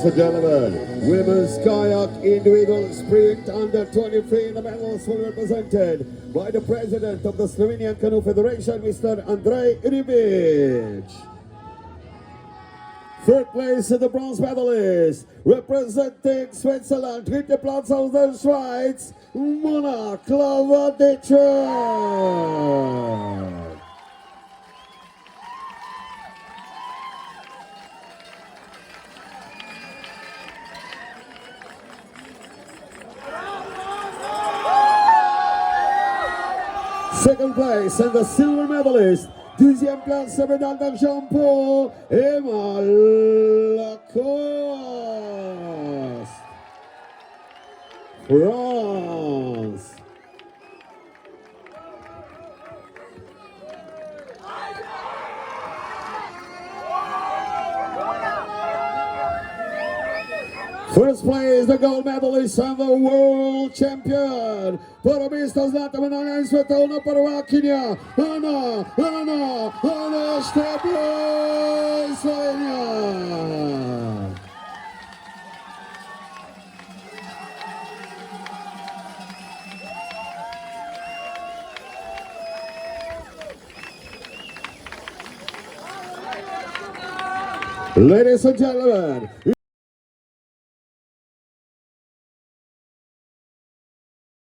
Ladies and gentlemen, women's kayak individual sprint under 23, the medals were represented by the president of the Slovenian Canoe Federation, Mr. Andrej Ribic. Third place in the bronze medalist, representing Switzerland, dritte Platz aus der Schweiz, Mona Klavadice. Second place and the silver medalist, deuxième place, médaille d'argent pour Emma Lacoste, France. First place, the gold medalist and the world champion. Prvista zlata medalja in svetovna prvakinja Ana Šteblaj, Slovenija. Ladies and gentlemen,